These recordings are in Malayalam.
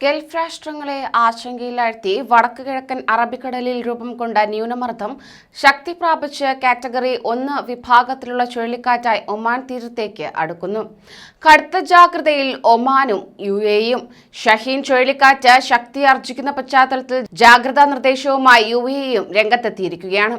ഗൾഫ് രാഷ്ട്രങ്ങളെ ആശങ്കയിലാഴ്ത്തി വടക്ക് കിഴക്കൻ അറബിക്കടലിൽ രൂപം കൊണ്ട ന്യൂനമർദ്ദം ശക്തി പ്രാപിച്ച് കാറ്റഗറി 1 വിഭാഗത്തിലുള്ള ചുഴലിക്കാറ്റായി ഒമാൻ തീരത്തേക്ക് അടുക്കുന്നു. കടുത്ത ജാഗ്രതയിൽ ഒമാനും UAEയും. ഷഹീൻ ചുഴലിക്കാറ്റ് ശക്തിയാർജിക്കുന്ന പശ്ചാത്തലത്തിൽ ജാഗ്രതാ നിർദ്ദേശവുമായി UAEയും രംഗത്തെത്തിയിരിക്കുകയാണ്.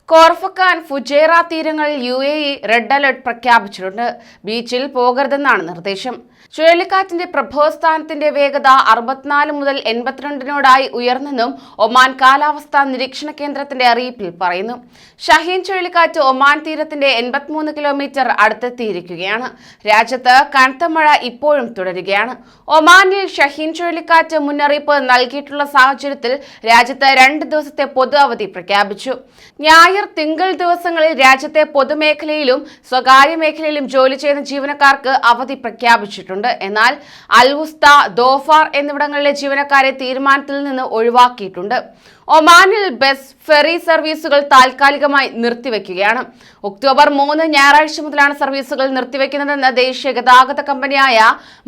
കോർഫക്കാൻ, ഫുജൈറ തീരങ്ങളിൽ UAE റെഡ് അലർട്ട് പ്രഖ്യാപിച്ചിട്ടുണ്ട്. ബീച്ചിൽ പോകരുതെന്നാണ് നിർദ്ദേശം. ചുഴലിക്കാറ്റിന്റെ പ്രഭവസ്ഥാനത്തിന്റെ വേഗത 64 മുതൽ 82 ഉയർന്നെന്നും ഒമാൻ കാലാവസ്ഥാ നിരീക്ഷണ കേന്ദ്രത്തിന്റെ അറിയിപ്പിൽ പറയുന്നു. ഷഹീൻ ചുഴലിക്കാറ്റ് ഒമാൻ തീരത്തിന്റെ 83 കിലോമീറ്റർ അടുത്തെത്തിയിരിക്കുകയാണ്. രാജ്യത്ത് കനത്ത മഴ ഇപ്പോഴും തുടരുകയാണ്. ഒമാനിൽ ഷഹീൻ ചുഴലിക്കാറ്റ് മുന്നറിയിപ്പ് നൽകിയിട്ടുള്ള സാഹചര്യത്തിൽ രാജ്യത്ത് 2 ദിവസത്തെ പൊതു അവധി പ്രഖ്യാപിച്ചു. ഞായർ, തിങ്കൾ ദിവസങ്ങളിൽ രാജ്യത്തെ പൊതുമേഖലയിലും സ്വകാര്യ മേഖലയിലും ജോലി ചെയ്യുന്ന ജീവനക്കാർക്ക് അവധി പ്രഖ്യാപിച്ചിട്ടുണ്ട്. എന്നാൽ അൽ-വുസ്ത, ദോഫാർ എന്നിവിടങ്ങളിലെ ജീവനക്കാരെ തീരുമാനത്തിൽ നിന്ന് ഒഴിവാക്കിയിട്ടുണ്ട്. ഒമാനിൽ ബസ്, ഫെറി സർവീസുകൾ താൽക്കാലികമായി നിർത്തിവെക്കുകയാണ്. ഒക്ടോബർ 3 ഞായറാഴ്ച മുതലാണ് സർവീസുകൾ നിർത്തിവെക്കുന്നതെന്ന് ദേശീയ ഗതാഗത കമ്പനിയായ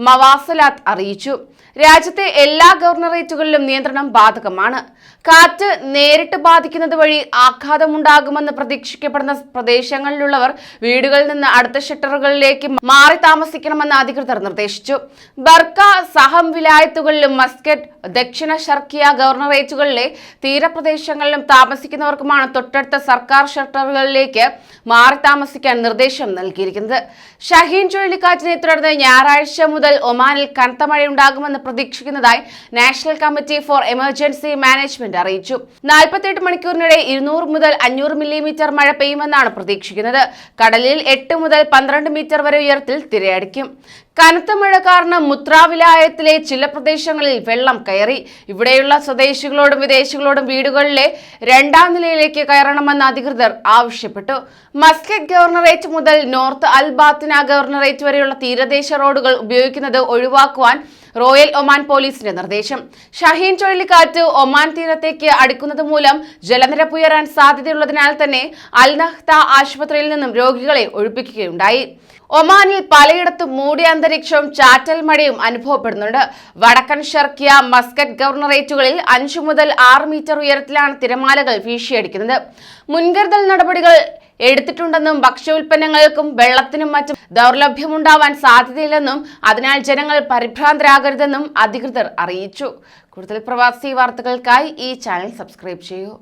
മവാസലാത്ത് അറിയിച്ചു. രാജ്യത്തെ എല്ലാ ഗവർണറേറ്റുകളിലും നിയന്ത്രണം ബാധകമാണ്. കാറ്റ് നേരിട്ട് ബാധിക്കുന്നത് വഴി ആഘാതമുണ്ടാകുമെന്ന് പ്രതീക്ഷിക്കപ്പെടുന്ന പ്രദേശങ്ങളിലുള്ളവർ വീടുകളിൽ നിന്ന് അടുത്ത ഷെൽട്ടറുകളിലേക്ക് മാറി താമസിക്കണമെന്ന് അധികൃതർ നിർദ്ദേശിച്ചു. ബർക്ക, സഹം വിലായത്തുകളിലും മസ്കറ്റ്, ദക്ഷിണ ഷർക്കിയ ഗവർണറേറ്റുകളിലെ തീരപ്രദേശങ്ങളിലും താമസിക്കുന്നവർക്കുമാണ് തൊട്ടടുത്ത സർക്കാർ ഷെൽട്ടറുകളിലേക്ക് മാറി താമസിക്കാൻ നിർദ്ദേശം നൽകിയിരിക്കുന്നത്. ഷഹീൻ ചുഴലിക്കാറ്റിനെ തുടർന്ന് ഞായറാഴ്ച മുതൽ ഒമാനിൽ കനത്ത മഴയുണ്ടാകുമെന്ന് പ്രതീക്ഷിക്കുന്നതായി national committee for emergency management അറിയിച്ചു. 48 മണിക്കൂറിനിടെ 200 മുതൽ 500 മില്ലിമീറ്റർ മഴ പെയ്യുമെന്നാണ് പ്രതീക്ഷിക്കുന്നത്. കടലിൽ 8 മുതൽ 12 മീറ്റർ വരെ ഉയരത്തിൽ തിരയടിക്കും. കനത്ത മഴ കാരണം മുത്ര വിലായത്തിലെ ചില പ്രദേശങ്ങളിൽ വെള്ളം കയറി. ഇവിടെയുള്ള സ്വദേശികളോടും വിദേശികളോടും വീടുകളിലെ 2ാം നിലയിലേക്ക് കയറണമെന്ന് അധികൃതർ ആവശ്യപ്പെട്ടു. മസ്കറ്റ് ഗവർണറേറ്റ് മുതൽ നോർത്ത് അൽ ബാത്തിന ഗവർണറേറ്റ് വരെയുള്ള തീരദേശ റോഡുകൾ ഉപയോഗിക്കുന്നത് ഒഴിവാക്കുവാൻ റോയൽ ഒമാൻ പോലീസിന്റെ നിർദ്ദേശം. ഷഹീൻ ചുഴലിക്കാറ്റ് ഒമാൻ തീരത്തേക്ക് അടുക്കുന്നത് മൂലം ജലനിരപ്പ് ഉയരാൻ സാധ്യതയുള്ളതിനാൽ തന്നെ അൽ നഹ്ദ ആശുപത്രിയിൽ നിന്നും രോഗികളെ ഒഴിപ്പിക്കുകയുണ്ടായി. ഒമാനിൽ പലയിടത്തും മൂടിയ അന്തരീക്ഷവും ചാറ്റൽ മഴയും അനുഭവപ്പെടുന്നുണ്ട്. വടക്കൻ ഷർക്കിയ, മസ്കറ്റ് ഗവർണറേറ്റുകളിൽ 5 മുതൽ 6 മീറ്റർ ഉയരത്തിലാണ് തിരമാലകൾ വീശിയടിക്കുന്നത്. മുൻകരുതൽ നടപടികൾ എടുത്തിട്ടുണ്ടെന്നും ഭക്ഷ്യോൽപ്പന്നങ്ങൾക്കും വെള്ളത്തിനും മറ്റും ദൗർലഭ്യമുണ്ടാവാൻ സാധ്യതയില്ലെന്നും അതിനാൽ ജനങ്ങൾ പരിഭ്രാന്തരാകരുതെന്നും അധികൃതർ അറിയിച്ചു. കൂടുതൽ പ്രവാസി വാർത്തകൾക്കായി ഈ ചാനൽ സബ്സ്ക്രൈബ് ചെയ്യൂ.